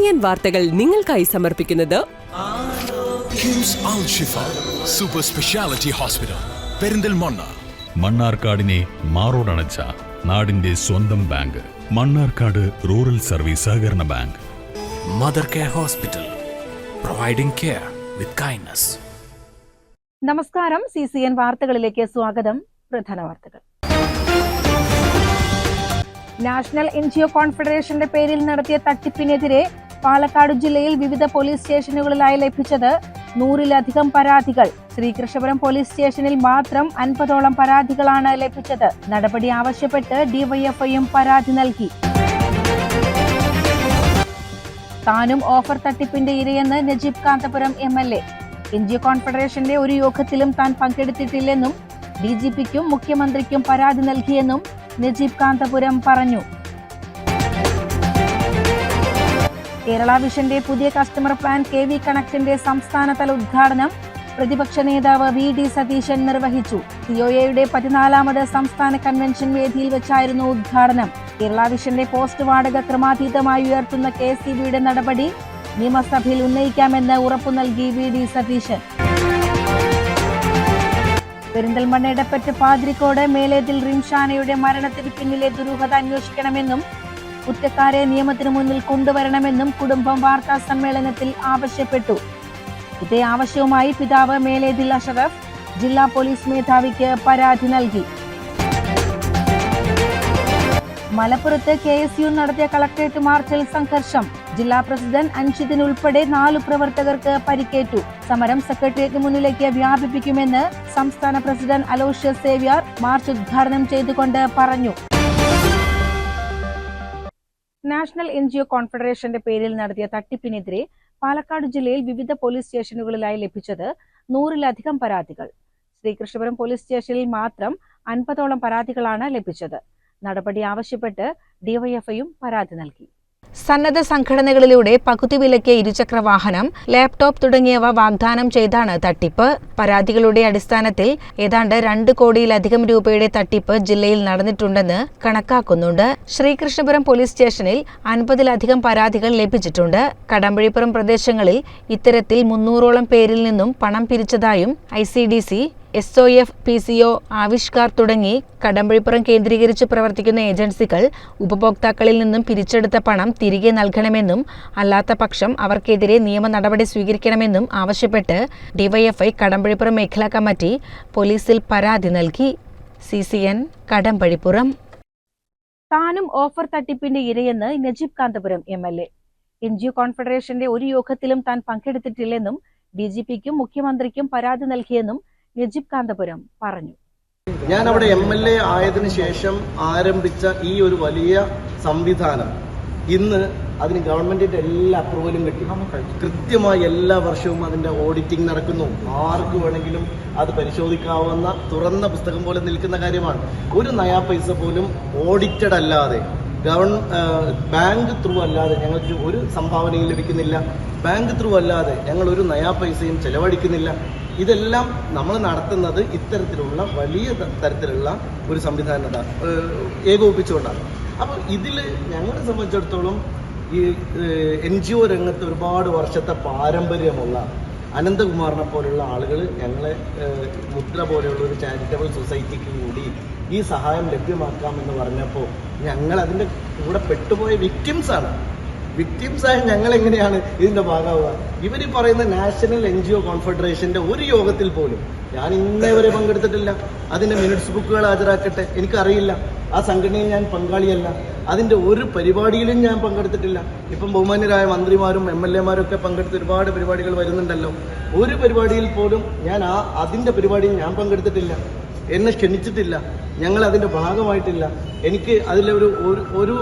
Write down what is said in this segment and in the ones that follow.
CCN വാർത്തകൾ നിങ്ങൾക്കായി സമർപ്പിക്കുന്നത് കിംസ് അൽ ഷിഫ സൂപ്പർ സ്പെഷ്യാലിറ്റി ഹോസ്പിറ്റൽ പെരിന്തൽമണ്ണ. മണ്ണാർക്കാടിനെ മാറോടണച്ച നാടിന്റെ സ്വന്തം ബാങ്ക് മണ്ണാർക്കാട് റൂറൽ സർവീസ് സഹകരണ bank. Mother care hospital, providing care with kindness. നമസ്കാരം. CCN വാർത്തകളിലേക്ക് സ്വാഗതം. പ്രധാന വാർത്തകൾ. നാഷണൽ NGO കോൺഫെഡറേഷന്റെ പേരിൽ നടത്തിയ തട്ടിപ്പിനെതിരെ പാലക്കാട് ജില്ലയിൽ വിവിധ പോലീസ് സ്റ്റേഷനുകളിലായി ലഭിച്ചത് 100-ലധികം പരാതികൾ. ശ്രീകൃഷ്ണപുരം പോലീസ് സ്റ്റേഷനിൽ മാത്രം 50ഓളം പരാതികളാണ് ലഭിച്ചത്. നടപടി ആവശ്യപ്പെട്ട് DYFIയും പരാതി നൽകി. താനും ഓഫർ തട്ടിപ്പിന്റെ ഇരയെന്ന് നജീബ് കാന്തപുരം MLA. NGO കോൺഫെഡറേഷന്റെ ഒരു യോഗത്തിലും താൻ പങ്കെടുത്തിട്ടില്ലെന്നും DGPക്കും മുഖ്യമന്ത്രിക്കും പരാതി നൽകിയെന്നും നജീബ് കാന്തപുരം പറഞ്ഞു. കേരള വിഷന്റെ പുതിയ കസ്റ്റമർ പ്ലാൻ KV കണക്റ്റിന്റെ സംസ്ഥാനതല ഉദ്ഘാടനം പ്രതിപക്ഷ നേതാവ് VD സതീശൻ നിർവഹിച്ചു. COAയുടെ 14ാമത് സംസ്ഥാന കൺവെൻഷൻ വേദിയിൽ വെച്ചായിരുന്നു ഉദ്ഘാടനം. കേരള വിഷന്റെ പോസ്റ്റ് വാടക ക്രമാതീതമായി ഉയർത്തുന്ന KSEBയുടെ നടപടി നിയമസഭയിൽ ഉന്നയിക്കാമെന്ന് ഉറപ്പു നൽകി VD സതീശൻ. പെരിന്തൽമണ്ണ ഇടപ്പറ്റ പാതിരിക്കോട് മേലേതിൽ റിംഷാനയുടെ മരണത്തിന് പിന്നിലെ ദുരൂഹത അന്വേഷിക്കണമെന്നും കുറ്റക്കാരെ നിയമത്തിന് മുന്നിൽ കൊണ്ടുവരണമെന്നും കുടുംബം വാർത്താ സമ്മേളനത്തിൽ ആവശ്യപ്പെട്ടു. ഇതേ ആവശ്യവുമായി പിതാവ് മേലേതിൽ അഷറഫ് ജില്ലാ പോലീസ് മേധാവിക്ക് പരാതി നൽകി. മലപ്പുറത്ത് KSU നടത്തിയ കളക്ടറേറ്റ് മാർച്ചിൽ സംഘർഷം. ജില്ലാ പ്രസിഡന്റ് അൻഷിദിനുൾപ്പെടെ 4 പ്രവർത്തകർക്ക് പരിക്കേറ്റു. സമരം സെക്രട്ടേറിയറ്റിന് മുന്നിലേക്ക് വ്യാപിപ്പിക്കുമെന്ന് സംസ്ഥാന പ്രസിഡന്റ് അലോഷ്യസ് സേവ്യർ മാർച്ച് ഉദ്ഘാടനം ചെയ്തുകൊണ്ട് പറഞ്ഞു. നാഷണൽ NGO കോൺഫെഡറേഷന്റെ പേരിൽ നടത്തിയ തട്ടിപ്പിനെതിരെ പാലക്കാട് ജില്ലയിൽ വിവിധ പോലീസ് സ്റ്റേഷനുകളിലായി ലഭിച്ചത് 100-ലധികം പരാതികൾ. ശ്രീകൃഷ്ണപുരം പോലീസ് സ്റ്റേഷനിൽ മാത്രം 50ഓളം പരാതികളാണ് ലഭിച്ചത്. നടപടി ആവശ്യപ്പെട്ട് DYFIയും പരാതി നൽകി. സന്നദ്ധ സംഘടനകളിലൂടെ പകുതി വിലയ്ക്ക് ഇരുചക്ര വാഹനം, ലാപ്ടോപ്പ് തുടങ്ങിയവ വാഗ്ദാനം ചെയ്താണ് തട്ടിപ്പ്. പരാതികളുടെ അടിസ്ഥാനത്തിൽ ഏതാണ്ട് 2 കോടിയിലധികം രൂപയുടെ തട്ടിപ്പ് ജില്ലയിൽ നടന്നിട്ടുണ്ടെന്ന് കണക്കാക്കുന്നുണ്ട്. ശ്രീകൃഷ്ണപുരം പോലീസ് സ്റ്റേഷനിൽ 50-ലധികം പരാതികൾ ലഭിച്ചിട്ടുണ്ട്. കടമ്പഴിപ്പുറം പ്രദേശങ്ങളിൽ ഇത്തരത്തിൽ 300ഓളം പേരിൽ നിന്നും പണം പിരിച്ചതായും ICDC, SOF, PCO, ആവിഷ്കാർ തുടങ്ങി കടമ്പഴിപ്പുറം കേന്ദ്രീകരിച്ച് പ്രവർത്തിക്കുന്ന ഏജൻസികൾ ഉപഭോക്താക്കളിൽ നിന്നും പിരിച്ചെടുത്ത പണം തിരികെ നൽകണമെന്നും അല്ലാത്ത പക്ഷം അവർക്കെതിരെ നിയമ നടപടി സ്വീകരിക്കണമെന്നും ആവശ്യപ്പെട്ട് DYFI കടമ്പഴിപ്പുറം മേഖലാ കമ്മിറ്റി പോലീസിൽ പരാതി നൽകി. CCN കടമ്പഴിപ്പുറം. താനും ഓഫർ തട്ടിപ്പിന്റെ ഇരയെന്ന് നജീബ് കാന്തപുരം MLA. NGO കോൺഫെഡറേഷന്റെ ഒരു യോഗത്തിലും താൻ പങ്കെടുത്തിട്ടില്ലെന്നും DGPക്കും മുഖ്യമന്ത്രിക്കും പരാതി നൽകിയെന്നും നജീബ് കാന്തപുരം പറഞ്ഞു. ഞാൻ അവിടെ MLA ആയതിനു ശേഷം ആരംഭിച്ച ഈ ഒരു വലിയ സംവിധാനം ഇന്ന് അതിന് ഗവൺമെന്റിന്റെ എല്ലാ അപ്രൂവലും കിട്ടി. കൃത്യമായി എല്ലാ വർഷവും അതിന്റെ ഓഡിറ്റിംഗ് നടക്കുന്നു. ആർക്ക് വേണമെങ്കിലും അത് പരിശോധിക്കാവുന്ന തുറന്ന പുസ്തകം പോലെ നിൽക്കുന്ന കാര്യമാണ്. ഒരു നയാ പൈസ പോലും ഓഡിറ്റഡ് അല്ലാതെ ബാങ്ക് ത്രൂ അല്ലാതെ ഞങ്ങൾക്ക് ഒരു സംഭാവനയും ലഭിക്കുന്നില്ല. ബാങ്ക് ത്രൂ അല്ലാതെ ഞങ്ങൾ ഒരു നയാ പൈസയും ചെലവഴിക്കുന്നില്ല. ഇതെല്ലാം നമ്മൾ നടത്തുന്നത് ഇത്തരത്തിലുള്ള വലിയ തരത്തിലുള്ള ഒരു സംവിധാനത ഏകോപിപ്പിച്ചുകൊണ്ടാണ്. അപ്പോൾ ഇതിൽ ഞങ്ങളെ സംബന്ധിച്ചിടത്തോളം ഈ NGO രംഗത്ത് ഒരുപാട് വർഷത്തെ പാരമ്പര്യമുള്ള അനന്തകുമാറിനെ പോലുള്ള ആളുകൾ ഞങ്ങളെ മുദ്ര പോലെയുള്ള ഒരു ചാരിറ്റബിൾ സൊസൈറ്റിക്ക് കൂടി ഈ സഹായം ലഭ്യമാക്കാമെന്ന് പറഞ്ഞപ്പോൾ ഞങ്ങൾ അതിൻ്റെ കൂടെ പെട്ടുപോയ വിക്ടിംസാണ്. വിക്ടിംസായ ഞങ്ങൾ എങ്ങനെയാണ് ഇതിന്റെ ഭാഗമാവുക? ഇവർ പറയുന്ന നാഷണൽ NGO കോൺഫെഡറേഷന്റെ ഒരു യോഗത്തിൽ പോലും ഞാൻ ഇന്നേ വരെ പങ്കെടുത്തിട്ടില്ല. അതിന്റെ മിനിറ്റ്സ് ബുക്കുകൾ ഹാജരാക്കട്ടെ, എനിക്കറിയില്ല. ആ സംഘടനയിൽ ഞാൻ പങ്കാളിയല്ല. അതിന്റെ ഒരു പരിപാടിയിലും ഞാൻ പങ്കെടുത്തിട്ടില്ല. ഇപ്പം ബഹുമാന്യരായ മന്ത്രിമാരും MLA മാരും ഒക്കെ പങ്കെടുത്ത് ഒരുപാട് പരിപാടികൾ വരുന്നുണ്ടല്ലോ. ഒരു പരിപാടിയിൽ പോലും ഞാൻ അതിന്റെ പരിപാടിയിൽ ഞാൻ പങ്കെടുത്തിട്ടില്ല. എന്നെ ക്ഷണിച്ചിട്ടില്ല. ഞങ്ങൾ അതിന്റെ ഭാഗമായിട്ടില്ല. എനിക്ക് അതിലൊരു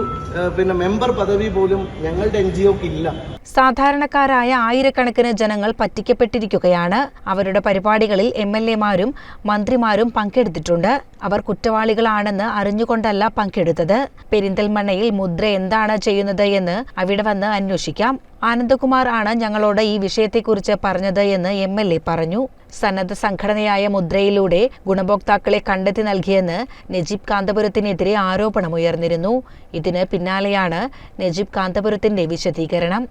മെമ്പർ പദവി പോലും ഞങ്ങളുടെ NGOക്ക് ഇല്ല. സാധാരണക്കാരായ ആയിരക്കണക്കിന് ജനങ്ങൾ പറ്റിക്കപ്പെട്ടിരിക്കുകയാണ്. അവരുടെ പരിപാടികളിൽ MLA മാരും മന്ത്രിമാരും പങ്കെടുത്തിട്ടുണ്ട്. അവർ കുറ്റവാളികളാണെന്ന് അറിഞ്ഞുകൊണ്ടല്ല പങ്കെടുത്തത്. പെരിന്തൽമണ്ണയിൽ മുദ്ര എന്താണ് ചെയ്യുന്നത് എന്ന് അവിടെ വന്ന് അന്വേഷിക്കാം. ആനന്ദകുമാർ ആണ് ഞങ്ങളോട് ഈ വിഷയത്തെക്കുറിച്ച് പറഞ്ഞത് എന്ന് MLA പറഞ്ഞു. സന്നദ്ധ സംഘടനയായ മുദ്രയിലൂടെ ഗുണഭോക്താക്കളെ കണ്ടെത്തി നൽകിയെന്ന് നജീബ് കാന്തപുരത്തിനെതിരെ ആരോപണമുയർന്നിരുന്നു. ഇതിന് പിന്നാലെയാണ് നജീബ് കാന്തപുരത്തിന്റെ വിശദീകരണം.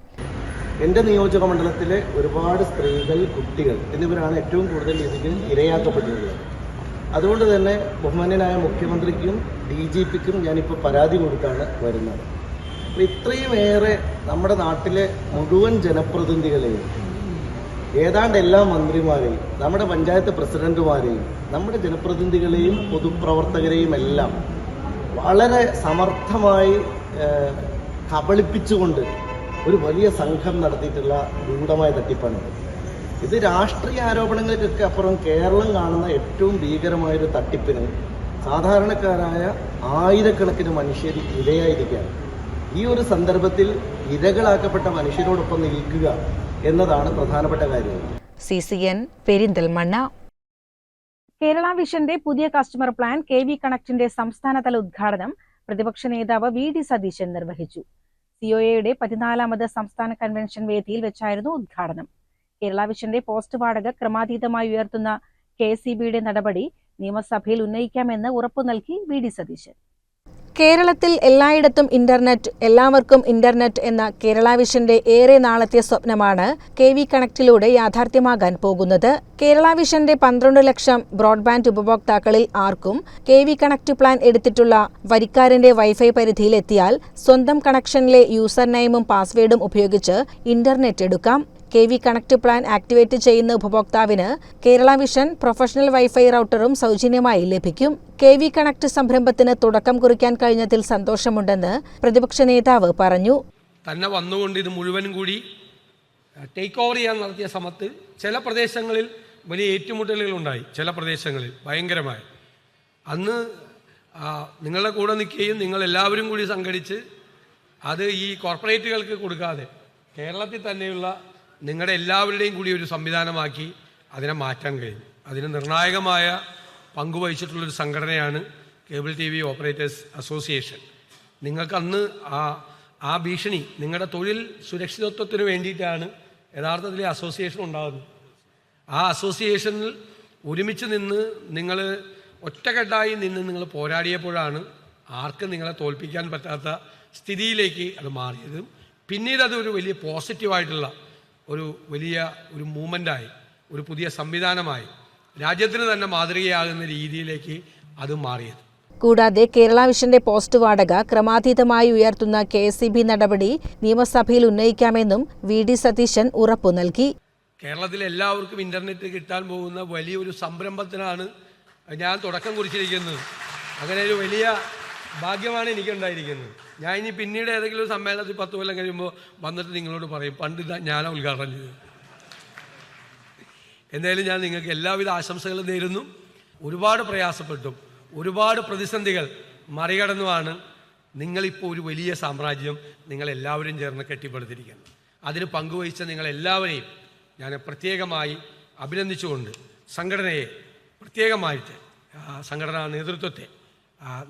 എൻ്റെ നിയോജക മണ്ഡലത്തിലെ ഒരുപാട് സ്ത്രീകൾ, കുട്ടികൾ എന്നിവരാണ് ഏറ്റവും കൂടുതൽ ഇതിൽ ഇരയാക്കപ്പെട്ടിട്ടുള്ളത്. അതുകൊണ്ട് തന്നെ ബഹുമാന്യനായ മുഖ്യമന്ത്രിക്കും DGPക്കും ഞാനിപ്പോൾ പരാതി കൊടുത്താണ് വരുന്നത്. ഇത്രയുമേറെ നമ്മുടെ നാട്ടിലെ മുഴുവൻ ജനപ്രതിനിധികളെയും, ഏതാണ്ട് എല്ലാ മന്ത്രിമാരെയും, നമ്മുടെ പഞ്ചായത്ത് പ്രസിഡന്റുമാരെയും, നമ്മുടെ ജനപ്രതിനിധികളെയും പൊതുപ്രവർത്തകരെയും എല്ലാം വളരെ സമർത്ഥമായി കബളിപ്പിച്ചുകൊണ്ട് ഒരു വലിയ സംഘം നടത്തിയിട്ടുള്ള ഗൂഢമായ തട്ടിപ്പാണ്. ഇത് രാഷ്ട്രീയ ആരോപണങ്ങൾക്കൊക്കെ അപ്പുറം കേരളം കാണുന്ന ഏറ്റവും ഭീകരമായൊരു തട്ടിപ്പിന് സാധാരണക്കാരായ ആയിരക്കണക്കിന് മനുഷ്യർ ഇരയായിരിക്കുകയാണ്. ഈ ഒരു സന്ദർഭത്തിൽ ഇരകളാക്കപ്പെട്ട മനുഷ്യരോടൊപ്പം നിൽക്കുക എന്നതാണ് പ്രധാനപ്പെട്ട കാര്യം. CCN പെരിന്തൽമണ്ണ. കേരള വിഷന്റെ പുതിയ കസ്റ്റമർ പ്ലാൻ KV കണക്റ്റിന്റെ സംസ്ഥാനതല ഉദ്ഘാടനം പ്രതിപക്ഷ നേതാവ് VD സതീശൻ നിർവഹിച്ചു. COAയുടെ 14ാമത് സംസ്ഥാന കൺവെൻഷൻ വേദിയിൽ വെച്ചായിരുന്നു ഉദ്ഘാടനം. കേരള വിഷന്റെ പോസ്റ്റ് വാടക ക്രമാതീതമായി ഉയർത്തുന്ന KSEBയുടെ നടപടി നിയമസഭയിൽ ഉന്നയിക്കാമെന്ന് ഉറപ്പു നൽകി VD സതീശൻ. കേരളത്തിൽ എല്ലായിടത്തും ഇന്റർനെറ്റ്, എല്ലാവർക്കും ഇന്റർനെറ്റ് എന്ന കേരള വിഷന്റെ ഏറെ നാളത്തെ സ്വപ്നമാണ് KV കണക്റ്റിലൂടെ യാഥാർത്ഥ്യമാകാൻ പോകുന്നത്. കേരള വിഷന്റെ 12 ലക്ഷം ബ്രോഡ്ബാൻഡ് ഉപഭോക്താക്കളിൽ ആർക്കും KV കണക്റ്റ് പ്ലാൻ എടുത്തിട്ടുള്ള വരിക്കാരന്റെ വൈഫൈ പരിധിയിൽ എത്തിയാൽ സ്വന്തം കണക്ഷനിലെ യൂസർ നെയിമും പാസ്വേഡും ഉപയോഗിച്ച് ഇന്റർനെറ്റ് എടുക്കാം. KV കണക്റ്റ് പ്ലാൻ ആക്ടിവേറ്റ് ചെയ്യുന്ന ഉപഭോക്താവിന് കേരള വിഷൻ പ്രൊഫഷണൽ വൈഫൈ റൗട്ടറും സൗജന്യമായി ലഭിക്കും. KV കണക്റ്റ് സംരംഭത്തിന് തുടക്കം കുറിക്കാൻ കഴിഞ്ഞതിൽ സന്തോഷമുണ്ടെന്ന് പ്രതിപക്ഷ നേതാവ് പറഞ്ഞു. തന്നെ വന്നുകൊണ്ട് ഇത് മുഴുവനും കൂടി ടേക്ക് ഓവർ ചെയ്യാൻ നടത്തിയ ശ്രമത്തിൽ ചില പ്രദേശങ്ങളിൽ വലിയ ഏറ്റുമുട്ടലുകളുണ്ടായി. ചില പ്രദേശങ്ങളിൽ ഭയങ്കരമായി. അന്ന് നിങ്ങളുടെ കൂടെ നിൽക്കുകയും നിങ്ങളെല്ലാവരും കൂടി സംഘടിച്ച് അത് ഈ കോർപ്പറേറ്റുകൾക്ക് കൊടുക്കാതെ കേരളത്തിൽ തന്നെയുള്ള നിങ്ങളുടെ എല്ലാവരുടെയും കൂടി ഒരു സംവിധാനമാക്കി അതിനെ മാറ്റാൻ കഴിഞ്ഞു. അതിന് നിർണായകമായ പങ്കുവഹിച്ചിട്ടുള്ളൊരു സംഘടനയാണ് കേബിൾ TV ഓപ്പറേറ്റേഴ്സ് അസോസിയേഷൻ. നിങ്ങൾക്ക് അന്ന് ആ ഭീഷണി, നിങ്ങളുടെ തൊഴിൽ സുരക്ഷിതത്വത്തിന് വേണ്ടിയിട്ടാണ് യഥാർത്ഥത്തിൽ അസോസിയേഷൻ ഉണ്ടാകുന്നത്. ആ അസോസിയേഷനിൽ ഒരുമിച്ച് നിന്ന് നിങ്ങൾ ഒറ്റക്കെട്ടായി നിന്ന് നിങ്ങൾ പോരാടിയപ്പോഴാണ് ആർക്കും നിങ്ങളെ തോൽപ്പിക്കാൻ പറ്റാത്ത സ്ഥിതിയിലേക്ക് അത് മാറിയത്. പിന്നീട് അത് ഒരു വലിയ പോസിറ്റീവായിട്ടുള്ള ഒരു വലിയ ഒരു മൂവ്മെൻ്റായി, ഒരു പുതിയ സംവിധാനമായി, രാജ്യത്തിന് തന്നെ മാതൃകയാകുന്ന രീതിയിലേക്ക് അത് മാറിയത്. കൂടാതെ കേരള വിഷന്റെ പോസ്റ്റ് വാടക ക്രമാതീതമായി ഉയർത്തുന്ന KSEB നടപടി നിയമസഭയിൽ ഉന്നയിക്കാമെന്നും VD സതീശൻ ഉറപ്പു നൽകി. കേരളത്തിലെ എല്ലാവർക്കും ഇന്റർനെറ്റ് കിട്ടാൻ പോകുന്ന വലിയൊരു സംരംഭത്തിനാണ് ഞാൻ തുടക്കം കുറിച്ചിരിക്കുന്നത്. അങ്ങനെ ഒരു വലിയ ഭാഗ്യമാണ് എനിക്കുണ്ടായിരിക്കുന്നത്. ഞാൻ ഇനി പിന്നീട് ഏതെങ്കിലും സമ്മേളനത്തിൽ 10 കൊല്ലം കഴിയുമ്പോൾ വന്നിട്ട് നിങ്ങളോട് പറയും, പണ്ട് ഞാനാ ഉദ്ഘാടനം ചെയ്തത്. എന്തായാലും ഞാൻ നിങ്ങൾക്ക് എല്ലാവിധ ആശംസകളും നേരുന്നു. ഒരുപാട് പ്രയാസപ്പെട്ടും ഒരുപാട് പ്രതിസന്ധികൾ മറികടന്നുമാണ് നിങ്ങളിപ്പോൾ ഒരു വലിയ സാമ്രാജ്യം നിങ്ങളെല്ലാവരും ചേർന്ന് കെട്ടിപ്പടുത്തിരിക്കുന്നത്. അതിന് പങ്കുവഹിച്ച നിങ്ങളെല്ലാവരെയും ഞാൻ പ്രത്യേകമായി അഭിനന്ദിച്ചുകൊണ്ട് സംഘടനയെ പ്രത്യേകമായിട്ട്, സംഘടനാ നേതൃത്വത്തെ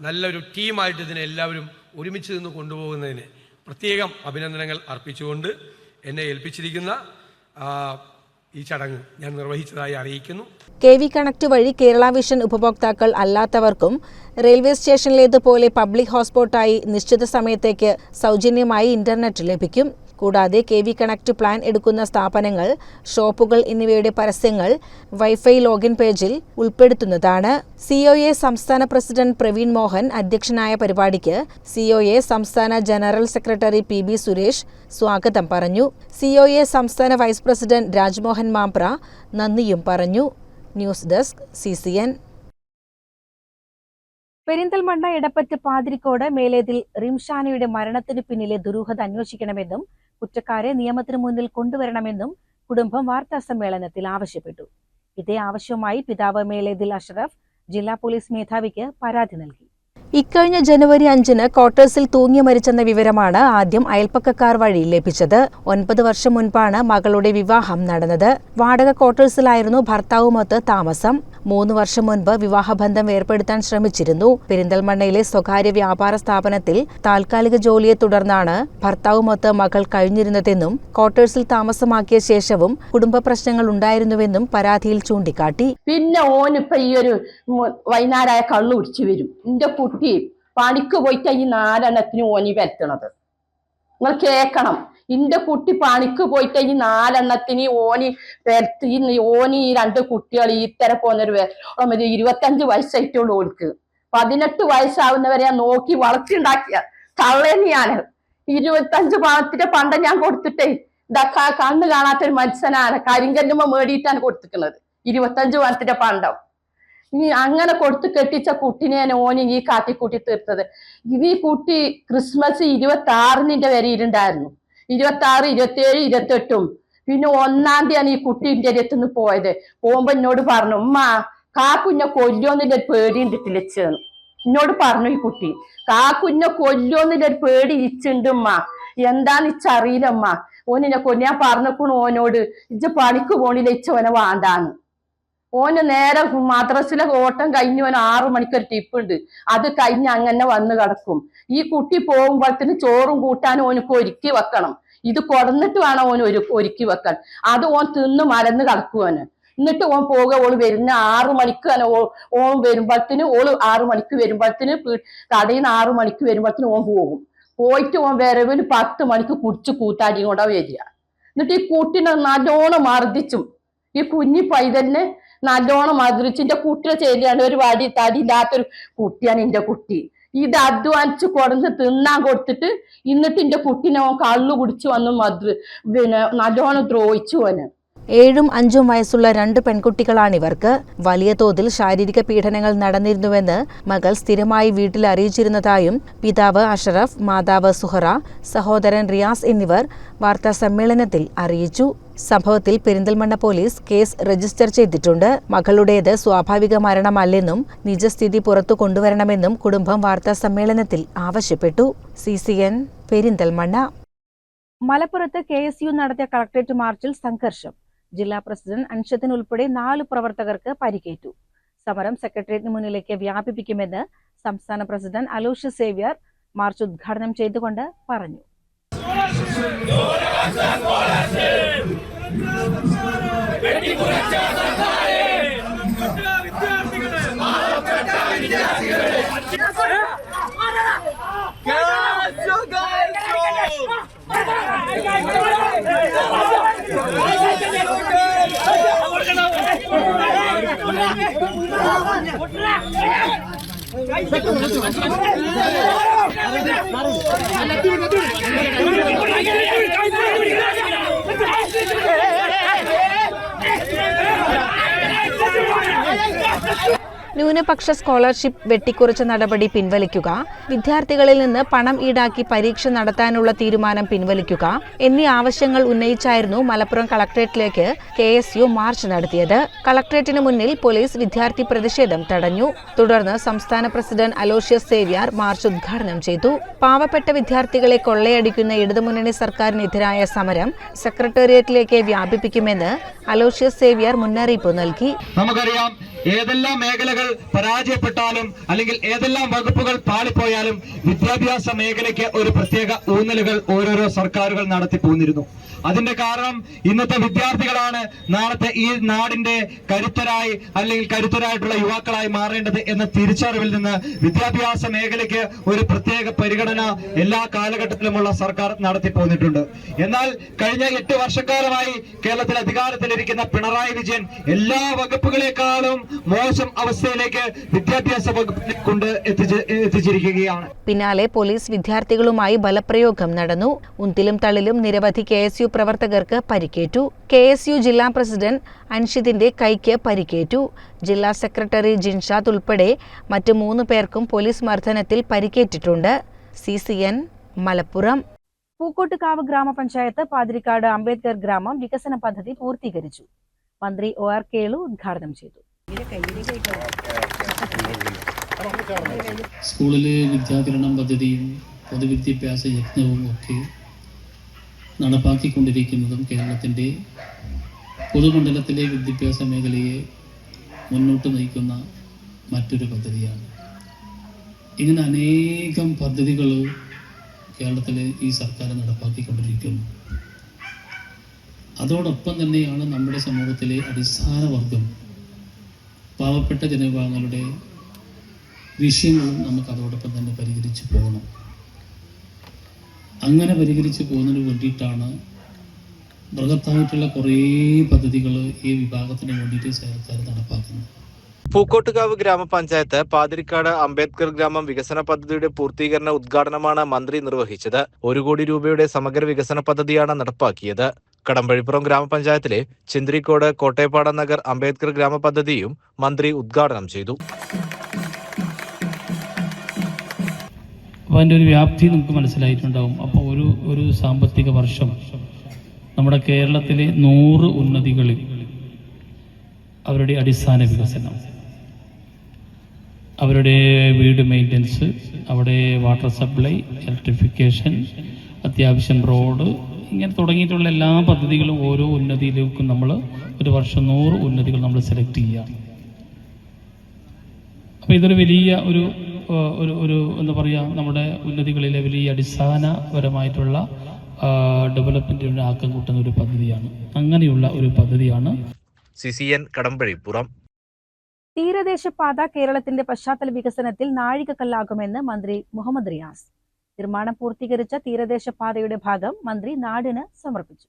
നല്ലൊരു ടീമായിട്ട് ഇതിനെ എല്ലാവരും ഒരുമിച്ച് നിന്ന് കൊണ്ടുപോകുന്നതിന് പ്രത്യേകം അഭിനന്ദനങ്ങൾ അർപ്പിച്ചുകൊണ്ട് എന്നെ ഏൽപ്പിച്ചിരിക്കുന്ന ഈ ചടങ്ങ് ഞാൻ നിർവഹിച്ചതായി അറിയിക്കുന്നു. KV കണക്റ്റ് വഴി കേരള വിഷൻ ഉപഭോക്താക്കൾ അല്ലാത്തവർക്കും റെയിൽവേ സ്റ്റേഷനിലേതുപോലെ പബ്ലിക് ഹോട്ട്സ്പോട്ടായി നിശ്ചിത സമയത്തേക്ക് സൗജന്യമായി ഇന്റർനെറ്റ് ലഭിക്കും. കൂടാതെ KV കണക്റ്റ് പ്ലാൻ എടുക്കുന്ന സ്ഥാപനങ്ങൾ, ഷോപ്പുകൾ എന്നിവയുടെ പരസ്യങ്ങൾ വൈഫൈ ലോഗിൻ പേജിൽ ഉൾപ്പെടുത്തുന്നതാണ്. COA സംസ്ഥാന പ്രസിഡന്റ് പ്രവീൺ മോഹൻ അധ്യക്ഷനായ പരിപാടിക്ക് COA സംസ്ഥാന ജനറൽ സെക്രട്ടറി PB സുരേഷ് സ്വാഗതം പറഞ്ഞു. COA സംസ്ഥാന വൈസ് പ്രസിഡന്റ് രാജ്മോഹൻ മാംപ്ര നന്ദിയും പറഞ്ഞു. News desk CCN. Perinthalmanna Edappatta Pathirikode Melethil റിംഷാനയുടെ മരണത്തിന് പിന്നിലെ ദുരൂഹത അന്വേഷിക്കണമെന്നും കുറ്റക്കാരെ നിയമത്തിന് മുന്നിൽ കൊണ്ടുവരണമെന്നും കുടുംബം വാർത്താസമ്മേളനത്തിൽ ആവശ്യപ്പെട്ടു. ഇതേ ആവശ്യവുമായി പിതാവ് മേലേതിൽ അഷ്റഫ് ജില്ലാ പോലീസ് മേധാവിക്ക് പരാതി നൽകി. ഇക്കഴിഞ്ഞ ജനുവരി 5-ന് ക്വാർട്ടേഴ്സിൽ തൂങ്ങി മരിച്ചെന്ന വിവരമാണ് ആദ്യം അയൽപ്പക്കക്കാർ വഴി ലഭിച്ചത്. 9 വർഷം മുൻപാണ് മകളുടെ വിവാഹം നടന്നത്. വാടക ക്വാർട്ടേഴ്സിലായിരുന്നു ഭർത്താവുമൊത്ത് താമസം. 3 വർഷം മുൻപ് വിവാഹബന്ധം ഏർപ്പെടുത്താൻ ശ്രമിച്ചിരുന്നു. പെരിന്തൽമണ്ണയിലെ സ്വകാര്യ വ്യാപാര സ്ഥാപനത്തിൽ താൽക്കാലിക ജോലിയെ തുടർന്നാണ് ഭർത്താവുമൊത്ത് മകൾ കഴിഞ്ഞിരുന്നതെന്നും ക്വാർട്ടേഴ്സിൽ താമസമാക്കിയ ശേഷവും കുടുംബ പ്രശ്നങ്ങൾ ഉണ്ടായിരുന്നുവെന്നും പരാതിയിൽ ചൂണ്ടിക്കാട്ടി. പിന്നെ ഓനിപ്പോ ഈ ഒരു വൈകുന്നേരമായ കള്ളു കുടിച്ചു വരും. എന്റെ കുട്ടി പണിക്ക് പോയിട്ട് ഈ 4 എണ്ണത്തിന് ഓനി വരുത്തണത് നിങ്ങൾ കേക്കണം. എന്റെ കുട്ടി പണിക്ക് പോയിട്ട് ഈ 4 എണ്ണത്തിന് ഓനി ഓനി ഈ 2 കുട്ടികൾ ഈത്തര പോന്നൊരു 25 വയസ്സായിട്ടുള്ളൂ ഓർക്ക്. 18 വയസ്സാവുന്നവരെ ഞാൻ നോക്കി വളർത്തിണ്ടാക്കിയ തള്ളേനെയാണ്. 25 പണത്തിന്റെ പണ്ടം ഞാൻ കൊടുത്തിട്ടേ ഇതൊക്കെ കണ്ണ് കാണാത്തൊരു മനുഷ്യനാണ്. കരിങ്കല്ലുമ്പോ മേടിയിട്ടാണ് കൊടുത്തിക്കുന്നത് 25 പണത്തിന്റെ പണ്ടം. ഈ അങ്ങനെ കൊടുത്ത് കെട്ടിച്ച കുട്ടിനെ ഓന് ഈ കാട്ടിക്കൂട്ടി തീർത്തത്. ഈ കുട്ടി ക്രിസ്മസ് 26 വരെ ഇരുണ്ടായിരുന്നു. 26, 27, 28. പിന്നെ 1-ാം തീയതിയാണ് ഈ കുട്ടി എന്റെ അടുത്തുനിന്ന് പോയത്. പോകുമ്പോ എന്നോട് പറഞ്ഞു, ഉമ്മ കാക്കുഞ്ഞെ കൊല്ലോന്നില്ലൊരു പേടി ഉണ്ടിട്ടില്ലെന്ന് എന്നോട് പറഞ്ഞു. ഈ കുട്ടി കാക്കുഞ്ഞെ കൊല്ലോന്നില്ലൊരു പേടി ഇച്ചുണ്ട് ഉമ്മ, എന്താന്ന് ഇച്ചറിയില്ല ഉമ്മ. ഓനിനെ ഞാൻ പറഞ്ഞേക്കണു ഓനോട് ഇജ്ജ് പണിക്ക് പോണില്ല, ഇച്ചോനെ വേണ്ടാന്ന്. ഓന് നേരെ മദ്രസിലെ ഓട്ടം കഴിഞ്ഞ് ഓന് 6 മണിക്കൊരു ടിപ്പുണ്ട്. അത് കഴിഞ്ഞ് അങ്ങനെ വന്ന് കിടക്കും. ഈ കുട്ടി പോകുമ്പോഴത്തേന് ചോറും കൂട്ടാനും ഓനക്ക് ഒരുക്കി വെക്കണം. ഇത് കൊടന്നിട്ട് വേണം ഓന് ഒരുക്കി വെക്കാൻ. അത് ഓൻ തിന്ന് മരന്ന് കിടക്കുവാന്. എന്നിട്ട് ഓൻ പോകുക. ഓള് വരുന്ന 6 മണിക്ക് തന്നെ ഓൻ വരുമ്പോഴത്തേന് ഓള് 6 മണിക്ക് വരുമ്പോഴത്തേന് കടയിൽ നിന്ന് 6 മണിക്ക് വരുമ്പോഴത്തേന് ഓൻ പോകും. പോയിട്ട് ഓൻ വരവിന് 10 മണിക്ക് കുടിച്ച് കൂട്ടാടി കൊണ്ടാ വരിക. എന്നിട്ട് ഈ കുട്ടിനെ നല്ലോണം മർദ്ദിച്ചും ഈ കുഞ്ഞി പൈതലിനെ നല്ലോണം മധുരിച്ചിന്റെ കുട്ടിയെ ചെയ്യാണ്. ഒരു വടി തടി ഇല്ലാത്തൊരു കുട്ടിയാണ് എന്റെ കുട്ടി. ഇത് അധ്വാനിച്ച് കൊടുന്ന് തിന്നാൻ കൊടുത്തിട്ട് എന്നിട്ട് എന്റെ കുട്ടീനെ ഓൻ കള്ളു കുടിച്ചു വന്ന് നല്ലോണം ദ്രോഹിച്ചു ഓന്. 7ഉം 5ഉം വയസ്സുള്ള 2 പെൺകുട്ടികളാണിവർക്ക്. വലിയ തോതിൽ ശാരീരിക പീഡനങ്ങൾ നടന്നിരുന്നുവെന്ന് മകൾ സ്ഥിരമായി വീട്ടിൽ അറിയിച്ചിരുന്നതായും പിതാവ് അഷറഫ്, മാതാവ് സുഹറ, സഹോദരൻ റിയാസ് എന്നിവർ വാർത്താ സമ്മേളനത്തിൽ അറിയിച്ചു. സംഭവത്തിൽ പെരിന്തൽമണ്ണ പോലീസ് കേസ് രജിസ്റ്റർ ചെയ്തിട്ടുണ്ട്. മകളുടേത് സ്വാഭാവിക മരണമല്ലെന്നും നിജസ്ഥിതി പുറത്തു കൊണ്ടുവരണമെന്നും കുടുംബം വാർത്താ സമ്മേളനത്തിൽ ആവശ്യപ്പെട്ടു. CCN പെരിന്തൽമണ്ണ. മലപ്പുറത്ത് KSU നടത്തിയ കളക്ടറേറ്റ് മാർച്ചിൽ സംഘർഷം. ജില്ലാ പ്രസിഡന്റ് അൻഷത്തിന് ഉൾപ്പെടെ 4 പ്രവർത്തകർക്ക് പരിക്കേറ്റു. സമരം സെക്രട്ടേറിയറ്റിന് മുന്നിലേക്ക് വ്യാപിപ്പിക്കുമെന്ന് സംസ്ഥാന പ്രസിഡന്റ് അലോഷ്യസ് സേവ്യർ മാർച്ച് ഉദ്ഘാടനം ചെയ്തുകൊണ്ട് പറഞ്ഞു. ന്യൂനപക്ഷ സ്കോളർഷിപ്പ് വെട്ടിക്കുറച്ച നടപടി പിൻവലിക്കുക, വിദ്യാർത്ഥികളിൽ നിന്ന് പണം ഈടാക്കി പരീക്ഷ നടത്താനുള്ള തീരുമാനം പിൻവലിക്കുക എന്നീ ആവശ്യങ്ങൾ ഉന്നയിച്ചായിരുന്നു മലപ്പുറം കളക്ടറേറ്റിലേക്ക് KSU മാർച്ച് നടത്തിയത്. കളക്ടറേറ്റിന് മുന്നിൽ പോലീസ് വിദ്യാർത്ഥി പ്രതിഷേധം തടഞ്ഞു. തുടർന്ന് സംസ്ഥാന പ്രസിഡന്റ് അലോഷ്യസ് സേവ്യർ മാർച്ച് ഉദ്ഘാടനം ചെയ്തു. പാവപ്പെട്ട വിദ്യാർത്ഥികളെ കൊള്ളയടിക്കുന്ന ഇടതുമുന്നണി സർക്കാരിനെതിരായ സമരം സെക്രട്ടേറിയറ്റിലേക്ക് വ്യാപിപ്പിക്കുമെന്ന് അലോഷ്യസ് സേവ്യർ മുന്നറിയിപ്പ് നൽകി. നമുക്കറിയാം, ഏതെല്ലാം മേഖലകൾ പരാജയപ്പെട്ടാലും അല്ലെങ്കിൽ ഏതെല്ലാം വകുപ്പുകൾ പാളിപ്പോയാലും വിദ്യാഭ്യാസ മേഖലയ്ക്ക് ഒരു പ്രത്യേക ഊന്നലുകൾ ഓരോരോ സർക്കാരുകൾ നടത്തി പോന്നിരുന്നു. അതിന്റെ കാരണം ഇന്നത്തെ വിദ്യാർത്ഥികളാണ് നാളത്തെ ഈ നാടിന്റെ കരുത്തരായി അല്ലെങ്കിൽ കരുത്തരായിട്ടുള്ള യുവാക്കളായി മാറേണ്ടത് എന്ന തിരിച്ചറിവിൽ നിന്ന് വിദ്യാഭ്യാസ മേഖലയ്ക്ക് ഒരു പ്രത്യേക പരിഗണന എല്ലാ കാലഘട്ടത്തിലുമുള്ള സർക്കാർ നടത്തി പോന്നിട്ടുണ്ട്. എന്നാൽ കഴിഞ്ഞ 8 വർഷക്കാലമായി കേരളത്തിൽ അധികാരത്തിലിരിക്കുന്ന പിണറായി വിജയൻ എല്ലാ വകുപ്പുകളെക്കാളും മോശം അവസ്ഥയിലേക്ക് വിദ്യാഭ്യാസ വകുപ്പിനെ കൊണ്ട് എത്തിച്ചിരിക്കുകയാണ്. പിന്നാലെ പോലീസ് വിദ്യാർത്ഥികളുമായി ബലപ്രയോഗം നടന്നു. ഉന്തിലും തള്ളിലും നിരവധി KSU പ്രവർത്തകർക്ക് പരിക്കേറ്റു. KSU ജില്ലാ പ്രസിഡന്റ് അൻഷിദിന്റെ കൈക്ക് പരിക്കേറ്റു. ജില്ലാ സെക്രട്ടറി ജിൻഷാദ് ഉൾപ്പെടെ മറ്റ് 3 പേർക്കും പോലീസ് മർദ്ദനത്തിൽ പരിക്കേറ്റിട്ടുണ്ട്. CCN മലപ്പുറം. പൂക്കോട്ടുകാവ് ഗ്രാമപഞ്ചായത്ത് പാതിരിക്കാട് അംബേദ്കർ ഗ്രാമം വികസന പദ്ധതി പൂർത്തീകരിച്ചു. മന്ത്രി OR കേളു ഉദ്ഘാടനം ചെയ്തു. സ്കൂളിലെ വിദ്യാകിരണം പദ്ധതിയും പൊതുവിദ്യാഭ്യാസ യജ്ഞവും ഒക്കെ നടപ്പാക്കിക്കൊണ്ടിരിക്കുന്നതും കേരളത്തിൻ്റെ പൊതുമണ്ഡലത്തിലെ വിദ്യാഭ്യാസ മേഖലയെ മുന്നോട്ട് നയിക്കുന്ന മറ്റൊരു പദ്ധതിയാണ്. ഇങ്ങനെ അനേകം പദ്ധതികൾ കേരളത്തിൽ ഈ സർക്കാർ നടപ്പാക്കിക്കൊണ്ടിരിക്കുന്നു. അതോടൊപ്പം തന്നെയാണ് നമ്മുടെ സമൂഹത്തിലെ അടിസ്ഥാന വർഗം, പാവപ്പെട്ട ജനവിഭാഗങ്ങളുടെ വിഷയങ്ങളും നമുക്ക് അതോടൊപ്പം തന്നെ പരിഹരിച്ചു പോകണം. അങ്ങനെ പരിഹരിച്ചു പോകുന്നതിന് വേണ്ടിയിട്ടാണ് ബൃഹത്തായിട്ടുള്ള കുറേ പദ്ധതികൾ ഈ വിഭാഗത്തിന് വേണ്ടിയിട്ട് സർക്കാർ നടപ്പാക്കുന്നത്. പൂക്കോട്ടുകാവ് ഗ്രാമപഞ്ചായത്ത് പാതിരിക്കാട് അംബേദ്കർ ഗ്രാമം വികസന പദ്ധതിയുടെ പൂർത്തീകരണ ഉദ്ഘാടനമാണ് മന്ത്രി നിർവഹിച്ചത്. 1 കോടി രൂപയുടെ സമഗ്ര വികസന പദ്ധതിയാണ് നടപ്പാക്കിയത്. കടമ്പഴിപ്പുറം ഗ്രാമപഞ്ചായത്തിലെ ചിന്ത്രിക്കോട് കോട്ടയപ്പാട നഗർ അംബേദ്കർ ഗ്രാമ പദ്ധതിയും മന്ത്രി ഉദ്ഘാടനം ചെയ്തു. അപ്പോൾ അതിൻ്റെ ഒരു വ്യാപ്തി നമുക്ക് മനസ്സിലായിട്ടുണ്ടാവും. അപ്പോൾ ഒരു സാമ്പത്തിക വർഷം നമ്മുടെ കേരളത്തിലെ 100 ഉന്നതികളിൽ അവരുടെ അടിസ്ഥാന വികസനം, അവരുടെ വീട് മെയിൻ്റനൻസ്, അവിടെ വാട്ടർ സപ്ലൈ, ഇലക്ട്രിഫിക്കേഷൻ, അത്യാവശ്യം റോഡ്, ഇങ്ങനെ തുടങ്ങിയിട്ടുള്ള എല്ലാ പദ്ധതികളും ഓരോ ഉന്നതിയിലേക്കും നമ്മൾ ഒരു വർഷം 100 ഉന്നതികൾ നമ്മൾ സെലക്ട് ചെയ്യുക. അപ്പോൾ ഇതൊരു വലിയ ഒരു എന്താ പറയുക, നമ്മുടെ ഉന്നതികളിലെ വലിയ അടിസ്ഥാനപരമായിട്ടുള്ള ഡെവലപ്മെൻറ്റിന് ആക്കം കൂട്ടുന്ന ഒരു പദ്ധതിയാണ്. അങ്ങനെയുള്ള ഒരു പദ്ധതിയാണ് CCN കടമ്പഴിപ്പുറം. തീരദേശപാത കേരളത്തിന്റെ പശ്ചാത്തല വികസനത്തിൽ നാഴികക്കല്ലാകുമെന്ന് മന്ത്രി മുഹമ്മദ് റിയാസ്. നിർമ്മാണം പൂർത്തീകരിച്ച തീരദേശപാതയുടെ ഭാഗം മന്ത്രി നാടിന് സമർപ്പിച്ചു.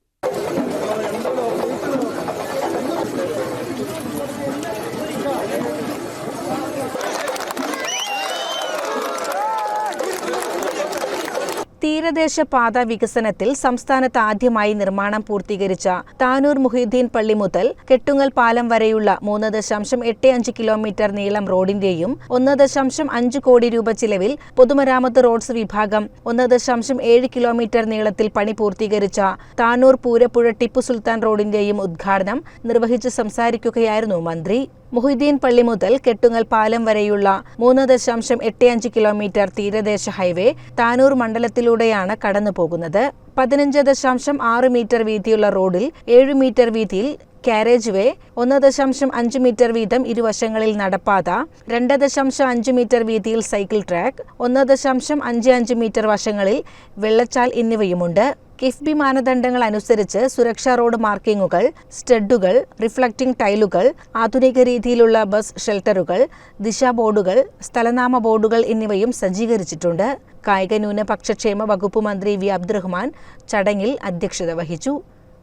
തീരദേശപാത വികസനത്തിൽ സംസ്ഥാനത്ത് ആദ്യമായി നിർമ്മാണം പൂർത്തീകരിച്ച താനൂർ മുഹീദ്ദീൻ പള്ളി മുതൽ കെട്ടുങ്ങൽ പാലം വരെയുള്ള 3.85 കിലോമീറ്റർ നീളം റോഡിന്റെയും 1.5 കോടി രൂപ ചിലവിൽ പൊതുമരാമത്ത് റോഡ്സ് വിഭാഗം 1.7 കിലോമീറ്റർ നീളത്തിൽ പണി പൂർത്തീകരിച്ച താനൂർ പൂരപ്പുഴ ടിപ്പു സുൽത്താൻ റോഡിന്റെയും ഉദ്ഘാടനം നിർവഹിച്ച് സംസാരിക്കുകയായിരുന്നു മന്ത്രി. മുഹീദ്ദീൻ പള്ളി മുതൽ കെട്ടുങ്ങൽ പാലം വരെയുള്ള 3.85 കിലോമീറ്റർ തീരദേശ ഹൈവേ താനൂർ മണ്ഡലത്തിലൂടെയാണ് കടന്നുപോകുന്നത്. 15.6 മീറ്റർ വീതിയുള്ള റോഡിൽ 7 മീറ്റർ വീതിയിൽ കാരേജ് വേ, 1.5 മീറ്റർ വീതം ഇരുവശങ്ങളിൽ നടപ്പാത, 2.5 മീറ്റർ വീതിയിൽ സൈക്കിൾ ട്രാക്ക്, 1.55 മീറ്റർ വശങ്ങളിൽ വെള്ളച്ചാൽ എന്നിവയുമുണ്ട്. കിഫ്ബി മാനദണ്ഡങ്ങൾ അനുസരിച്ച് സുരക്ഷാ റോഡ് മാർക്കിങ്ങുകൾ, സ്റ്റഡുകൾ, റിഫ്ലക്റ്റിംഗ് ടൈലുകൾ, ആധുനിക രീതിയിലുള്ള ബസ് ഷെൽട്ടറുകൾ, ദിശാ ബോർഡുകൾ, സ്ഥലനാമ ബോർഡുകൾ എന്നിവയും സജ്ജീകരിച്ചിട്ടുണ്ട്. കായിക ന്യൂനപക്ഷ ക്ഷേമ വകുപ്പ് മന്ത്രി വി അബ്ദുറഹ്മാൻ ചടങ്ങിൽ അധ്യക്ഷത വഹിച്ചു.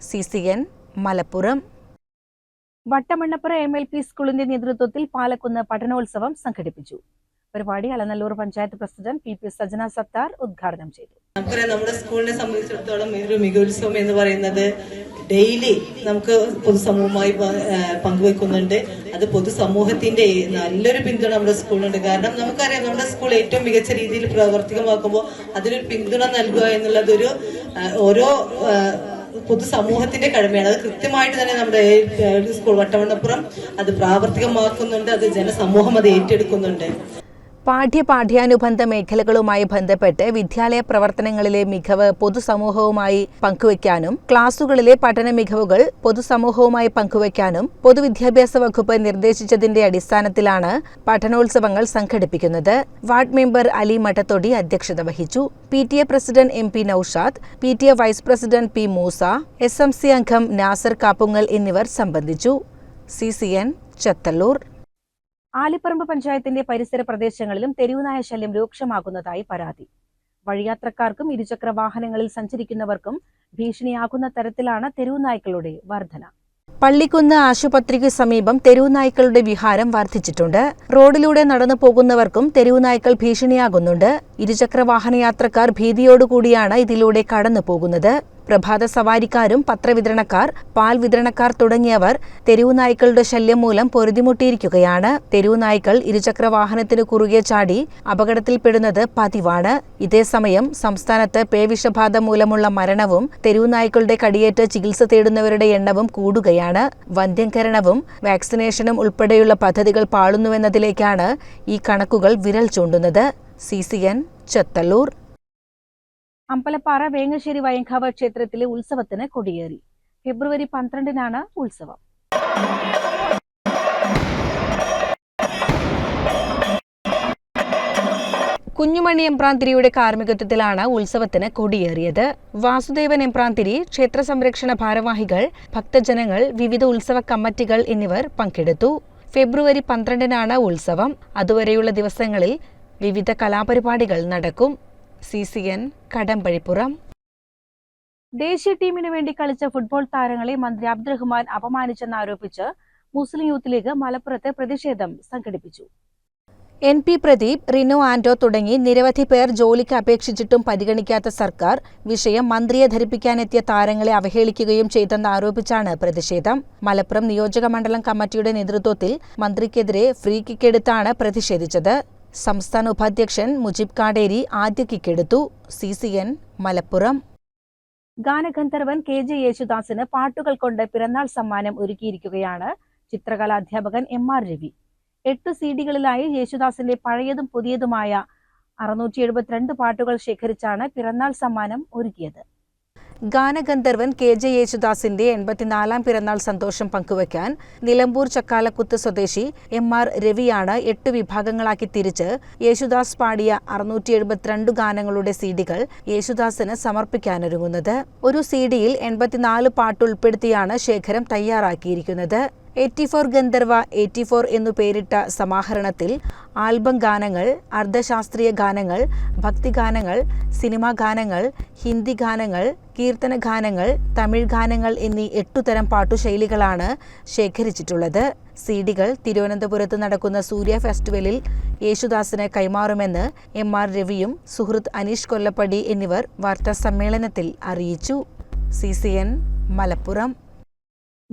CCN മലപ്പുറം. വട്ടമണ്ണപ്പുറ MLP സ്കൂളിന്റെ നേതൃത്വത്തിൽ പാലക്കുന്ന് പഠനോത്സവം സംഘടിപ്പിച്ചു. പരിപാടി അലനല്ലൂർ പഞ്ചായത്ത് പ്രസിഡന്റ് PP സജന സത്താർ ഉദ്ഘാടനം ചെയ്തു. നമുക്കറിയാം, നമ്മുടെ സ്കൂളിനെ സംബന്ധിച്ചിടത്തോളം ഒരു മികോത്സവം എന്ന് പറയുന്നത് ഡെയിലി നമുക്ക് പൊതുസമൂഹവുമായി പങ്കുവെക്കുന്നുണ്ട്. അത് പൊതുസമൂഹത്തിന്റെ നല്ലൊരു പിന്തുണ നമ്മുടെ സ്കൂളിനുണ്ട്. കാരണം നമുക്കറിയാം, നമ്മുടെ സ്കൂൾ ഏറ്റവും മികച്ച രീതിയിൽ പ്രാവർത്തികമാക്കുമ്പോൾ അതിനൊരു പിന്തുണ നൽകുക എന്നുള്ളത് ഓരോ പൊതുസമൂഹത്തിന്റെ കടമയാണ്. അത് കൃത്യമായിട്ട് തന്നെ നമ്മുടെ സ്കൂൾ വട്ടമണ്ണപ്പുറം അത് പ്രാവർത്തികമാക്കുന്നുണ്ട്. അത് ജനസമൂഹം അത് ഏറ്റെടുക്കുന്നുണ്ട്. പാഠ്യാനുബന്ധ മേഖലകളുമായി ബന്ധപ്പെട്ട് വിദ്യാലയ പ്രവർത്തനങ്ങളിലെ മികവ് പൊതുസമൂഹവുമായി പങ്കുവയ്ക്കാനും ക്ലാസുകളിലെ പഠന മികവുകൾ പൊതുസമൂഹവുമായി പങ്കുവയ്ക്കാനും പൊതുവിദ്യാഭ്യാസ വകുപ്പ് നിർദ്ദേശിച്ചതിന്റെ അടിസ്ഥാനത്തിലാണ് പഠനോത്സവങ്ങൾ സംഘടിപ്പിക്കുന്നത്. വാർഡ് മെമ്പർ അലി മട്ടത്തൊടി അധ്യക്ഷത വഹിച്ചു. PTA president MP Noushad, PTA vice president P Moosa, SMC അംഗം നാസർ കാപ്പുങ്ങൽ എന്നിവർ സംബന്ധിച്ചു. CCN ചത്തല്ലൂർ. ആലിപ്പറമ്പ് പഞ്ചായത്തിന്റെ പരിസര പ്രദേശങ്ങളിലും തെരുവുനായ ശല്യം രൂക്ഷമാകുന്നതായി പരാതി. വഴിയാത്രക്കാർക്കും ഇരുചക്ര വാഹനങ്ങളിൽ സഞ്ചരിക്കുന്നവർക്കും ഭീഷണിയാകുന്ന തരത്തിലാണ് തെരുവുനായ്ക്കളുടെ വർധന. പള്ളിക്കുന്ന് ആശുപത്രിക്ക് സമീപം തെരുവുനായ്ക്കളുടെ വിഹാരം വർദ്ധിച്ചിട്ടുണ്ട്. റോഡിലൂടെ നടന്നു പോകുന്നവർക്കും തെരുവുനായ്ക്കൾ ഭീഷണിയാകുന്നുണ്ട്. ഇരുചക്ര വാഹനയാത്രക്കാർ ഭീതിയോടുകൂടിയാണ് ഇതിലൂടെ കടന്നു പോകുന്നത്. പ്രഭാത സവാരിക്കാരും പത്രവിതരണക്കാർ, പാൽ വിതരണക്കാർ തുടങ്ങിയവർ തെരുവുനായ്ക്കളുടെ ശല്യം മൂലം പൊറുതിമുട്ടിയിരിക്കുകയാണ്. തെരുവുനായ്ക്കൾ ഇരുചക്ര വാഹനത്തിന് കുറുകെ ചാടി അപകടത്തിൽപ്പെടുന്നത് പതിവാണ്. ഇതേസമയം സംസ്ഥാനത്ത് പേവിഷബാധ മൂലമുള്ള മരണവും തെരുവുനായ്ക്കളുടെ കടിയേറ്റ് ചികിത്സ തേടുന്നവരുടെ എണ്ണവും കൂടുകയാണ്. വന്ധ്യംകരണവും വാക്സിനേഷനും ഉൾപ്പെടെയുള്ള പദ്ധതികൾ പാളുന്നുവെന്നതിലേക്കാണ് ഈ കണക്കുകൾ വിരൽ ചൂണ്ടുന്നത്. CCN ചത്തല്ലൂർ. അമ്പലപ്പാറ വേങ്ങശ്ശേരി വയങ്കാവ് ക്ഷേത്രത്തിലെ ഉത്സവത്തിന് കൊടിയേറി. ഫെബ്രുവരി 12-നാണ് ഉത്സവം. കുഞ്ഞുമണി എമ്പ്രാന്തിരിയുടെ കാർമ്മികത്വത്തിലാണ് ഉത്സവത്തിന് കൊടിയേറിയത്. വാസുദേവൻ എമ്പ്രാന്തിരി, ക്ഷേത്ര സംരക്ഷണ ഭാരവാഹികൾ, ഭക്തജനങ്ങൾ, വിവിധ ഉത്സവ കമ്മിറ്റികൾ എന്നിവർ പങ്കെടുത്തു. ഫെബ്രുവരി 12-നാണ് ഉത്സവം. അതുവരെയുള്ള ദിവസങ്ങളിൽ വിവിധ കലാപരിപാടികൾ നടക്കും. CCN കടമ്പഴിപ്പുറം. ദേശീയ ടീമിനു വേണ്ടി കളിച്ച ഫുട്ബോൾ താരങ്ങളെ മന്ത്രി അബ്ദുറഹ്മാൻ അപമാനിച്ചെന്നാരോപിച്ച് മുസ്ലിം യൂത്ത് ലീഗ് മലപ്പുറത്ത് പ്രതിഷേധം സംഘടിപ്പിച്ചു. NP പ്രദീപ്, റിനു ആന്റോ തുടങ്ങി നിരവധി പേർ ജോലിക്ക് അപേക്ഷിച്ചിട്ടും പരിഗണിക്കാത്ത സർക്കാർ വിഷയം മന്ത്രിയെ ധരിപ്പിക്കാനെത്തിയ താരങ്ങളെ അവഹേളിക്കുകയും ചെയ്തെന്നാരോപിച്ചാണ് പ്രതിഷേധം. മലപ്പുറം നിയോജക മണ്ഡലം കമ്മിറ്റിയുടെ നേതൃത്വത്തിൽ മന്ത്രിക്കെതിരെ ഫ്രീ കിക്കെടുത്താണ് പ്രതിഷേധിച്ചത്. സംസ്ഥാന ഉപാധ്യക്ഷൻ മുജിബ് കാടേരി ആദ്യ കിക്കെടുത്തു. CCN മലപ്പുറം. ഗാനഗന്ധർവൻ KJ യേശുദാസിന് പാട്ടുകൾ കൊണ്ട് പിറന്നാൾ സമ്മാനം ഒരുക്കിയിരിക്കുകയാണ് ചിത്രകലാധ്യാപകൻ MR രവി. 8 CD-കളിലായി യേശുദാസിന്റെ പഴയതും പുതിയതുമായ 672 പാട്ടുകൾ ശേഖരിച്ചാണ് പിറന്നാൾ സമ്മാനം ഒരുക്കിയത്. ഗാനഗന്ധർവൻ KJ യേശുദാസിന്റെ 84-ാം പിറന്നാൾ സന്തോഷം പങ്കുവയ്ക്കാൻ നിലമ്പൂർ ചക്കാലക്കുത്ത് സ്വദേശി MR രവിയാണ് 8 വിഭാഗങ്ങളാക്കി തിരിച്ച് യേശുദാസ് പാടിയ 672 ഗാനങ്ങളുടെ CD-കൾ യേശുദാസിന് സമർപ്പിക്കാനൊരുങ്ങുന്നത്. ഒരു CD-യിൽ 84 പാട്ട് ഉൾപ്പെടുത്തിയാണ് ശേഖരം തയ്യാറാക്കിയിരിക്കുന്നത്. 84 ഗന്ധർവ 84 എന്നു പേരിട്ട സമാഹരണത്തിൽ ആൽബം ഗാനങ്ങൾ, അർദ്ധശാസ്ത്രീയ ഗാനങ്ങൾ, ഭക്തിഗാനങ്ങൾ, സിനിമാ ഗാനങ്ങൾ, ഹിന്ദി ഗാനങ്ങൾ, കീർത്തന ഗാനങ്ങൾ, തമിഴ് ഗാനങ്ങൾ എന്നീ 8 തരം പാട്ടുശൈലികളാണ് ശേഖരിച്ചിട്ടുള്ളത്. CD-കൾ തിരുവനന്തപുരത്ത് നടക്കുന്ന സൂര്യ ഫെസ്റ്റിവലിൽ യേശുദാസിന് കൈമാറുമെന്ന് MR രവിയും സുഹൃത്ത് അനീഷ് കൊല്ലപ്പടി എന്നിവർ വാർത്താസമ്മേളനത്തിൽ അറിയിച്ചു. CCN മലപ്പുറം.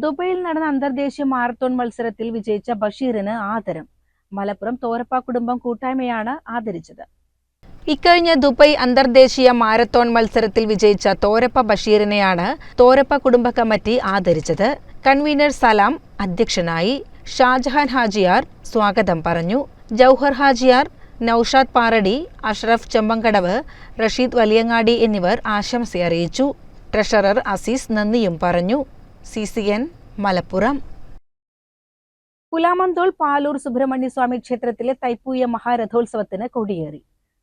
ദുബൈയിൽ നടന്ന അന്തർദേശീയ മാരത്തോൺ മത്സരത്തിൽ വിജയിച്ച ബഷീറിന് ആദരം. മലപ്പുറം തോരപ്പ കുടുംബം കൂട്ടായ്മയാണ് ആദരിച്ചത്. ഇക്കഴിഞ്ഞ ദുബൈ അന്തർദേശീയ മാരത്തോൺ മത്സരത്തിൽ വിജയിച്ച തോരപ്പ ബഷീറിനെയാണ് തോരപ്പ കുടുംബ കമ്മിറ്റി ആദരിച്ചത്. കൺവീനർ സലാം അധ്യക്ഷനായി. ഷാജഹാൻ ഹാജിയാർ സ്വാഗതം പറഞ്ഞു. ജൗഹർ ഹാജിയാർ, നൌഷാദ് പാറടി, അഷ്റഫ് ചെമ്പങ്കടവ്, റഷീദ് വലിയങ്ങാടി എന്നിവർ ആശംസയറിയിച്ചു. ട്രഷറർ അസീസ് നന്ദിയും പറഞ്ഞു. CCN മലപ്പുറം. പുലാമന്തോൾ പാലൂർ സുബ്രഹ്മണ്യസ്വാമി ക്ഷേത്രത്തിലെ തൈപ്പൂയ മഹാരഥോത്സവത്തിന് കൊടിയേറി.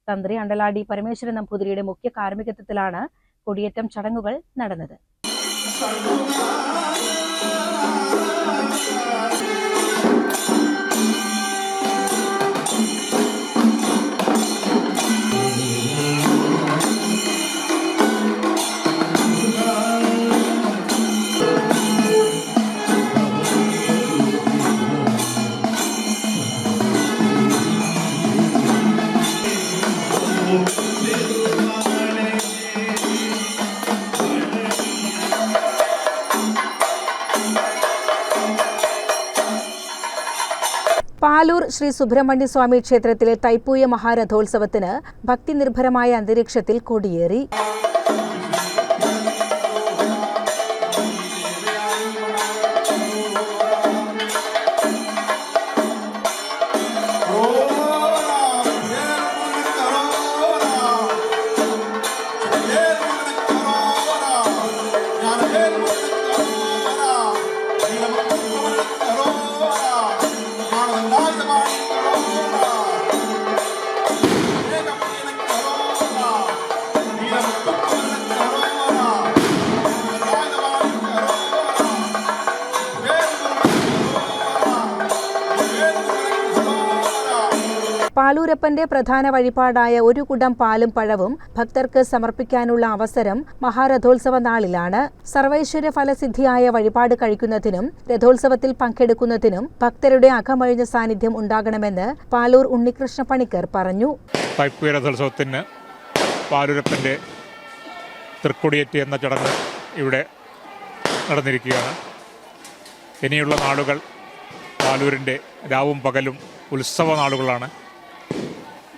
തന്ത്രി അണ്ടലാടി പരമേശ്വരൻ നമ്പൂതിരിയുടെ മുഖ്യ കാർമ്മികത്വത്തിലാണ് കൊടിയേറ്റം ചടങ്ങുകൾ നടന്നത്. പാലൂർ ശ്രീ സുബ്രഹ്മണ്യസ്വാമി ക്ഷേത്രത്തിലെ തൈപ്പൂയ മഹാരഥോത്സവത്തിന് ഭക്തിനിർഭരമായ അന്തരീക്ഷത്തിൽ കൊടിയേറി. പാലൂരപ്പന്റെ പ്രധാന വഴിപാടായ ഒരു കുടം പാലും പഴവും ഭക്തർക്ക് സമർപ്പിക്കാനുള്ള അവസരം മഹാരഥോത്സവ നാളിലാണ്. സർവൈശ്വര്യ ഫലസിദ്ധിയായ വഴിപാട് കഴിക്കുന്നതിനും രഥോത്സവത്തിൽ പങ്കെടുക്കുന്നതിനും ഭക്തരുടെ അകമഴിഞ്ഞ സാന്നിധ്യം ഉണ്ടാകണമെന്ന് പാലൂർ ഉണ്ണികൃഷ്ണ പണിക്കർ പറഞ്ഞു. തൈപ്പൂയ രഥോത്സവത്തിന് പാലൂരപ്പന്റെ തൃക്കൊടിയേറ്റ് എന്ന ചടങ്ങ് ഇവിടെ നടന്നിരിക്കുകയാണ്. ഇനിയുള്ള നാളുകൾ പാലൂരിൻ്റെ രാവും പകലും ഉത്സവ നാളുകളാണ്.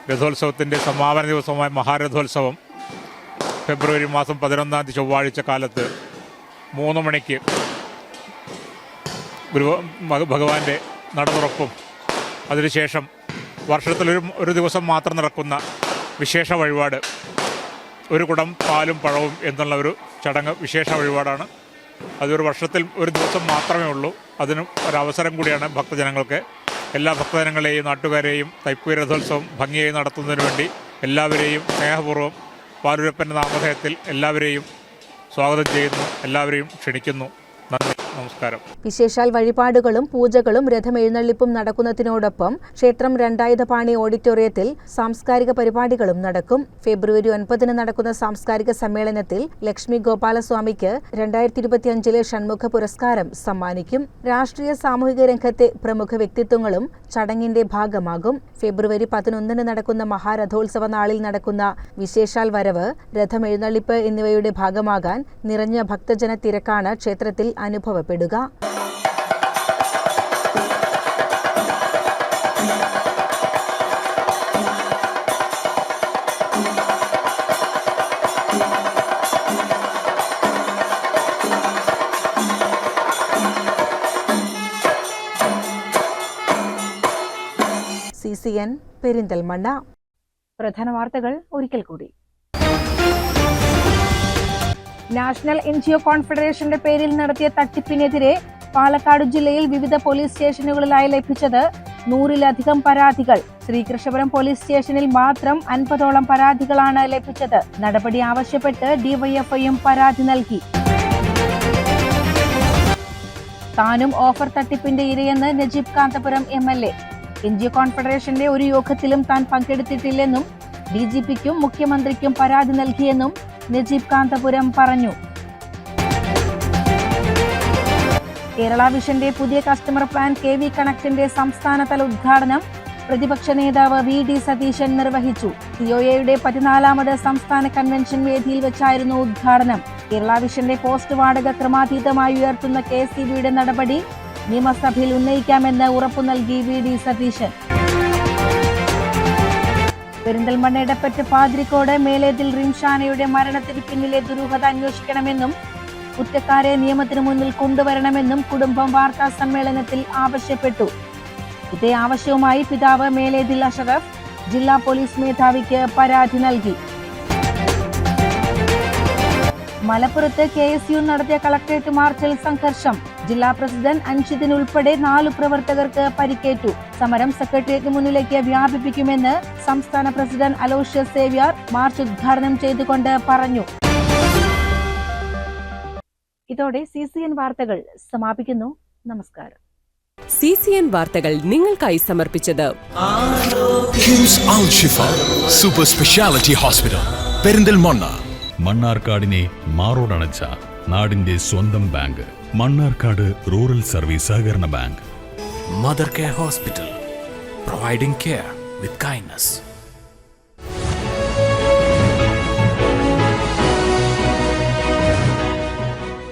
രഥോത്സവത്തിൻ്റെ സമാപന ദിവസമായ മഹാരഥോത്സവം ഫെബ്രുവരി മാസം 11-ാം തീയതി ചൊവ്വാഴ്ച കാലത്ത് 3 മണിക്ക് ഭഗവാന്റെ നട തുറപ്പും അതിനുശേഷം വർഷത്തിൽ ഒരു ദിവസം മാത്രം നടക്കുന്ന വിശേഷ വഴിപാട് ഒരു കുടം പാലും പഴവും എന്നുള്ള ഒരു ചടങ്ങ് വിശേഷ വഴിപാടാണ്. അതൊരു വർഷത്തിൽ ഒരു ദിവസം മാത്രമേ ഉള്ളൂ. അതിന് ഒരവസരം കൂടിയാണ് ഭക്തജനങ്ങൾക്ക്. എല്ലാ ഭക്തജനങ്ങളെയും നാട്ടുകാരെയും തൈപ്പൂയ രഥോത്സവം ഭംഗിയായി നടത്തുന്നതിന് വേണ്ടി എല്ലാവരെയും സ്നേഹപൂർവ്വം പാലൂരപ്പൻ്റെ നാമധേയത്തിൽ എല്ലാവരെയും സ്വാഗതം ചെയ്യുന്നു, എല്ലാവരെയും ക്ഷണിക്കുന്നു. നന്ദി, നമസ്കാരം. വിശേഷാൽ വഴിപാടുകളും പൂജകളും രഥമെഴുന്നള്ളിപ്പും നടക്കുന്നതിനോടൊപ്പം ക്ഷേത്രം രണ്ടായുധപാണി ഓഡിറ്റോറിയത്തിൽ സാംസ്കാരിക പരിപാടികളും നടക്കും. ഫെബ്രുവരി 9 നടക്കുന്ന സാംസ്കാരിക സമ്മേളനത്തിൽ ലക്ഷ്മി ഗോപാലസ്വാമിക്ക് 2025 ഷൺമുഖ പുരസ്കാരം സമ്മാനിക്കും. രാഷ്ട്രീയ സാമൂഹിക രംഗത്തെ പ്രമുഖ വ്യക്തിത്വങ്ങളും ചടങ്ങിന്റെ ഭാഗമാകും. ഫെബ്രുവരി 11 നടക്കുന്ന മഹാരഥോത്സവ നാളിൽ നടക്കുന്ന വിശേഷാൽ വരവ്, രഥമെഴുന്നള്ളിപ്പ് എന്നിവയുടെ ഭാഗമാകാൻ നിറഞ്ഞ ഭക്തജന തിരക്കാണ് ക്ഷേത്രത്തിൽ അനുഭവപ്പെടുക. CCN പെരിന്തൽമണ്ണ. പ്രധാന വാർത്തകൾ ഒരിക്കൽ കൂടി. നാഷണൽ എൻജിഒ കോൺഫെഡറേഷന്റെ പേരിൽ നടത്തിയ തട്ടിപ്പിനെതിരെ പാലക്കാട് ജില്ലയിൽ വിവിധ പോലീസ് സ്റ്റേഷനുകളിലായി ലഭിച്ചത് 100-ലധികം പരാതികൾ. ശ്രീകൃഷ്ണപുരം പോലീസ് സ്റ്റേഷനിൽ മാത്രം 50ഓളം പരാതികളാണ് ലഭിച്ചത്. നടപടി ആവശ്യപ്പെട്ട് ഡിവൈഎഫ്ഐയും പരാതി നൽകി. താനും ഓഫർ തട്ടിപ്പിന്റെ ഇരയെന്ന് നജീബ് കാന്തപുരം MLA. എൻജിഒ കോൺഫെഡറേഷന്റെ ഒരു യോഗത്തിലും താൻ പങ്കെടുത്തിട്ടില്ലെന്നും DGPക്കും മുഖ്യമന്ത്രിക്കും പരാതി നൽകിയെന്നും നജീബ് കാന്തപുരം പറഞ്ഞു. കേരള വിഷന്റെ പുതിയ കസ്റ്റമർ പ്ലാൻ KV കണക്റ്റിന്റെ സംസ്ഥാനതല ഉദ്ഘാടനം പ്രതിപക്ഷ നേതാവ് VD സതീശൻ നിർവഹിച്ചു. COAയുടെ 14ാമത് സംസ്ഥാന കൺവെൻഷൻ വേദിയിൽ വെച്ചായിരുന്നു ഉദ്ഘാടനം. കേരള വിഷന്റെ പോസ്റ്റ് വാടക ക്രമാതീതമായി ഉയർത്തുന്ന KSEBയുടെ നടപടി നിയമസഭയിൽ ഉന്നയിക്കാമെന്ന് ഉറപ്പു നൽകി VD സതീശൻ. പെരിന്തൽമണ്ണ ഇടപ്പറ്റ പാതിരിക്കോട് മേലേതിൽ റിംഷാനയുടെ മരണത്തിന് പിന്നിലെ ദുരൂഹത അന്വേഷിക്കണമെന്നും കുറ്റക്കാരെ നിയമത്തിന് മുന്നിൽ കൊണ്ടുവരണമെന്നും കുടുംബം വാർത്താ സമ്മേളനത്തിൽ ആവശ്യപ്പെട്ടു. ഇതേ ആവശ്യവുമായി പിതാവ് മേലേതിൽ അഷറഫ് ജില്ലാ പോലീസ് മേധാവിക്ക് പരാതി നൽകി. മലപ്പുറത്ത് KSU നടത്തിയ കളക്ടറേറ്റ് മാർച്ചിൽ സംഘർഷം. ജില്ലാ പ്രസിഡന്റ് അൻഷിദിനുൾപ്പെടെ 4 പ്രവർത്തകർക്ക് പരിക്കേറ്റു. സമരം സെക്രട്ടേറിയറ്റിന് മുന്നിലേക്ക് വ്യാപിപ്പിക്കുമെന്ന് സംസ്ഥാന പ്രസിഡന്റ് അലോഷ്യസ് സേവ്യർ മാർച്ച് ഉദ്ഘാടനം ചെയ്തുകൊണ്ട് പറഞ്ഞു. ഇതോടെ CCN വാർത്തകൾ സമാപിക്കുന്നു. നമസ്കാരം. CCN വാർത്തകൾ നിങ്ങൾക്കായി സമർപ്പിച്ചത് കിംസ് അൽ ഷിഫ സൂപ്പർ സ്പെഷ്യാലിറ്റി ഹോസ്പിറ്റൽ പെരിന്തൽമണ്ണ. മണ്ണാർക്കാടിനെ മാറോടണച്ച നാടിന്റെ സ്വന്തം ബാങ്ക് മണ്ണാർക്കാട് റൂറൽ സർവീസ് സഹകരണ bank. Mother care hospital, providing care with kindness.